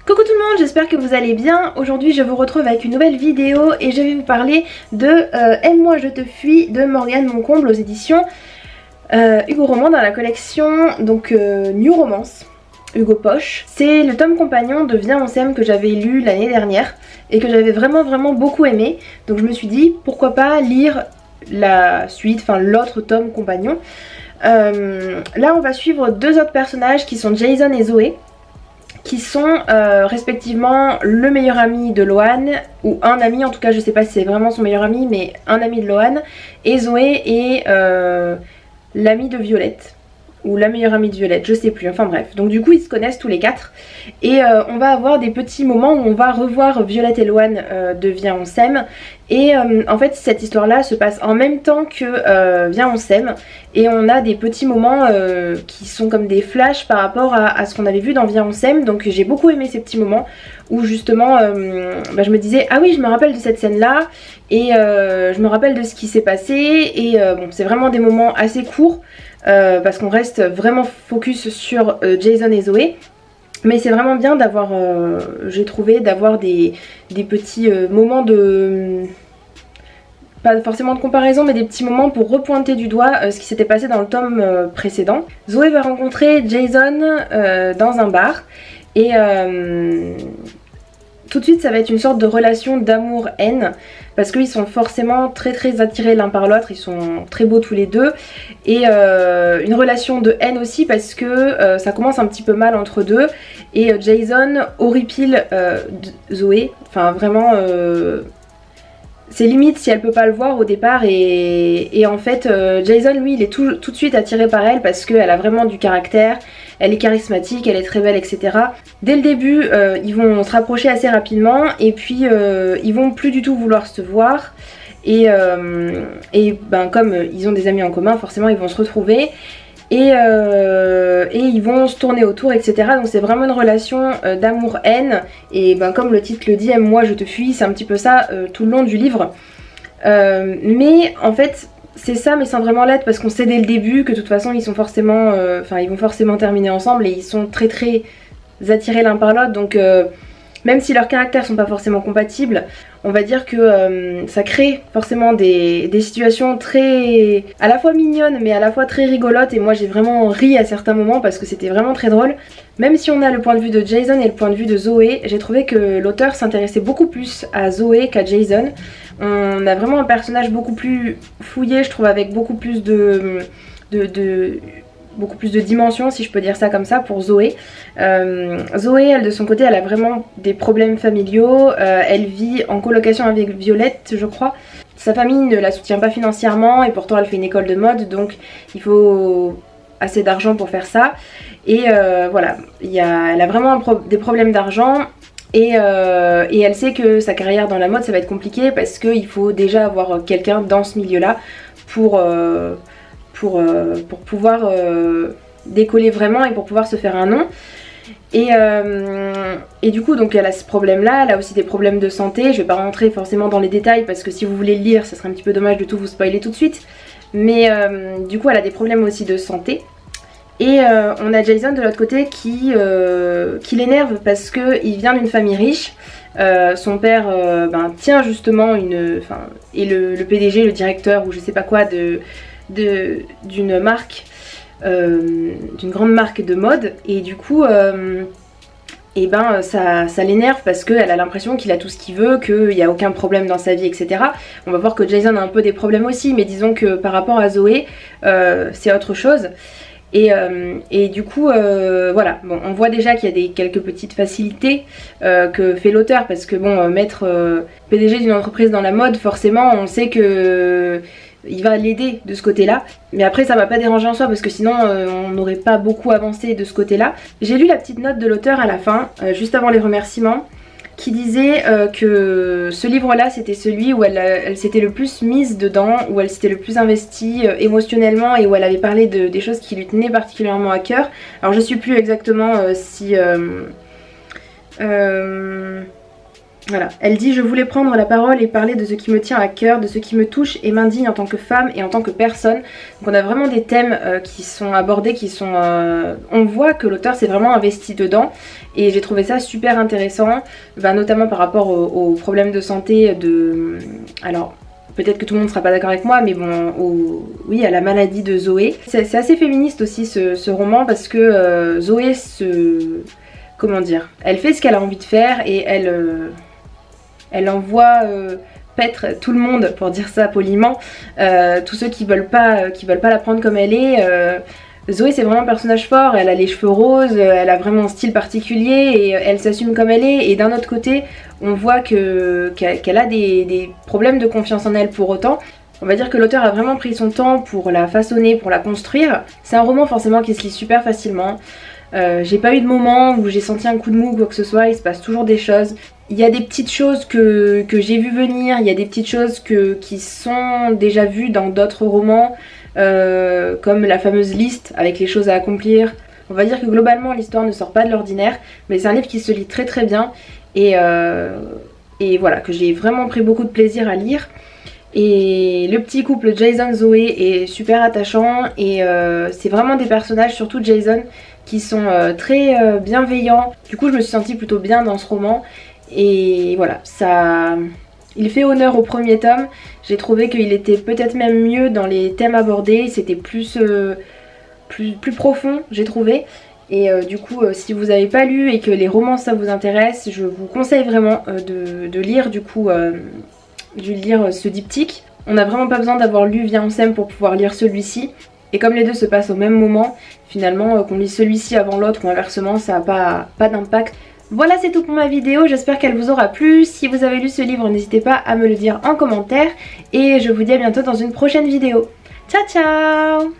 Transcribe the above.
Coucou tout le monde, j'espère que vous allez bien. Aujourd'hui je vous retrouve avec une nouvelle vidéo et je vais vous parler de Aime-moi je te fuis de Morgane Moncomble aux éditions Hugo Roman dans la collection donc New Romance Hugo Poche. C'est le tome compagnon de Viens on s'aime que j'avais lu l'année dernière et que j'avais vraiment beaucoup aimé. Donc je me suis dit pourquoi pas lire la suite, enfin l'autre tome compagnon. Là on va suivre deux autres personnages qui sont Jason et Zoé, qui sont respectivement le meilleur ami de Loan, ou un ami, en tout cas je sais pas si c'est vraiment son meilleur ami, mais un ami de Loan, et Zoé est l'ami de Violette, ou la meilleure amie de Violette, je sais plus, enfin bref. Donc du coup ils se connaissent tous les quatre, et on va avoir des petits moments où on va revoir Violette et Loan de Viens on s'aime, et en fait cette histoire là se passe en même temps que Viens on s'aime, et on a des petits moments qui sont comme des flashs par rapport à ce qu'on avait vu dans Viens on s'aime. Donc j'ai beaucoup aimé ces petits moments où justement je me disais ah oui je me rappelle de cette scène là, et je me rappelle de ce qui s'est passé, et bon c'est vraiment des moments assez courts parce qu'on reste vraiment focus sur Jason et Zoé. Mais c'est vraiment bien d'avoir, j'ai trouvé, d'avoir des petits moments de... pas forcément de comparaison, mais des petits moments pour repointer du doigt ce qui s'était passé dans le tome précédent. Zoé va rencontrer Jason dans un bar, et tout de suite ça va être une sorte de relation d'amour-haine, parce qu'ils sont forcément très attirés l'un par l'autre, ils sont très beaux tous les deux, et une relation de haine aussi parce que ça commence un petit peu mal entre deux, et Jason horripile Zoé, enfin vraiment c'est limite si elle peut pas le voir au départ, et en fait Jason lui il est tout de suite attiré par elle parce qu'elle a vraiment du caractère, elle est charismatique, elle est très belle, etc. Dès le début ils vont se rapprocher assez rapidement, et puis ils vont plus du tout vouloir se voir, et ben comme ils ont des amis en commun forcément ils vont se retrouver, et ils vont se tourner autour, etc. Donc c'est vraiment une relation d'amour-haine, et ben comme le titre le dit, Aime-moi je te fuis, c'est un petit peu ça tout le long du livre. Mais en fait c'est ça, mais sans vraiment l'être, parce qu'on sait dès le début que de toute façon ils sont forcément, ils vont forcément terminer ensemble, et ils sont très attirés l'un par l'autre. Donc même si leurs caractères sont pas forcément compatibles, on va dire que ça crée forcément des situations très à la fois mignonnes mais à la fois très rigolotes, et moi j'ai vraiment ri à certains moments parce que c'était vraiment très drôle. Même si on a le point de vue de Jason et le point de vue de Zoé, j'ai trouvé que l'auteur s'intéressait beaucoup plus à Zoé qu'à Jason. On a vraiment un personnage beaucoup plus fouillé, je trouve, avec beaucoup plus de dimensions, si je peux dire ça comme ça, pour Zoé. Zoé, elle de son côté, elle a vraiment des problèmes familiaux, elle vit en colocation avec Violette, je crois. Sa famille ne la soutient pas financièrement, et pourtant elle fait une école de mode, donc il faut assez d'argent pour faire ça. Et voilà, elle a vraiment des problèmes d'argent. Et elle sait que sa carrière dans la mode ça va être compliqué, parce qu'il faut déjà avoir quelqu'un dans ce milieu là pour pouvoir décoller vraiment, et pour pouvoir se faire un nom. Et du coup donc elle a ce problème là, elle a aussi des problèmes de santé. Je vais pas rentrer forcément dans les détails parce que si vous voulez le lire ça serait un petit peu dommage de tout vous spoiler tout de suite. Mais du coup elle a des problèmes aussi de santé. Et on a Jason de l'autre côté qui l'énerve parce qu'il vient d'une famille riche. Son père tient justement est le PDG, le directeur ou je sais pas quoi d'une marque, d'une grande marque de mode, et du coup ça l'énerve parce qu'elle a l'impression qu'il a tout ce qu'il veut, qu'il n'y a aucun problème dans sa vie, etc. On va voir que Jason a un peu des problèmes aussi, mais disons que par rapport à Zoé c'est autre chose. Et du coup voilà, bon, on voit déjà qu'il y a quelques petites facilités que fait l'auteur, parce que bon, mettre PDG d'une entreprise dans la mode, forcément on sait que il va l'aider de ce côté là, mais après ça m'a pas dérangé en soi parce que sinon on n'aurait pas beaucoup avancé de ce côté là. J'ai lu la petite note de l'auteur à la fin, juste avant les remerciements, qui disait que ce livre là c'était celui où elle s'était le plus mise dedans, où elle s'était le plus investie émotionnellement, et où elle avait parlé des choses qui lui tenaient particulièrement à cœur. Alors je sais plus exactement si Voilà, elle dit: je voulais prendre la parole et parler de ce qui me tient à cœur, de ce qui me touche et m'indigne en tant que femme et en tant que personne. Donc on a vraiment des thèmes qui sont abordés, qui sont... on voit que l'auteur s'est vraiment investi dedans et j'ai trouvé ça super intéressant, notamment par rapport aux problèmes de santé de... Alors... peut-être que tout le monde ne sera pas d'accord avec moi, mais bon, oui, à la maladie de Zoé. C'est assez féministe aussi ce roman parce que Zoé comment dire, elle fait ce qu'elle a envie de faire et elle envoie paître tout le monde, pour dire ça poliment, tous ceux qui veulent pas la prendre comme elle est. Zoé, c'est vraiment un personnage fort, elle a les cheveux roses, elle a vraiment un style particulier et elle s'assume comme elle est. Et d'un autre côté, on voit qu'elle a des problèmes de confiance en elle pour autant. On va dire que l'auteur a vraiment pris son temps pour la façonner, pour la construire. C'est un roman forcément qui se lit super facilement. J'ai pas eu de moment où j'ai senti un coup de mou ou quoi que ce soit, il se passe toujours des choses. Il y a des petites choses que j'ai vu venir, il y a des petites choses qui sont déjà vues dans d'autres romans, comme la fameuse liste avec les choses à accomplir. On va dire que globalement l'histoire ne sort pas de l'ordinaire, mais c'est un livre qui se lit très très bien et voilà, que j'ai vraiment pris beaucoup de plaisir à lire. Et le petit couple Jason-Zoé est super attachant et c'est vraiment des personnages, surtout Jason, qui sont très bienveillants. Du coup je me suis sentie plutôt bien dans ce roman et voilà, il fait honneur au premier tome. J'ai trouvé qu'il était peut-être même mieux dans les thèmes abordés, c'était plus profond, j'ai trouvé. Et du coup si vous n'avez pas lu et que les romans ça vous intéresse, je vous conseille vraiment de lire du coup ce diptyque. On n'a vraiment pas besoin d'avoir lu Viens on s'aime pour pouvoir lire celui-ci. Et comme les deux se passent au même moment, finalement qu'on lise celui-ci avant l'autre ou inversement, ça n'a pas d'impact. Voilà, c'est tout pour ma vidéo, j'espère qu'elle vous aura plu. Si vous avez lu ce livre, n'hésitez pas à me le dire en commentaire. Et je vous dis à bientôt dans une prochaine vidéo. Ciao ciao!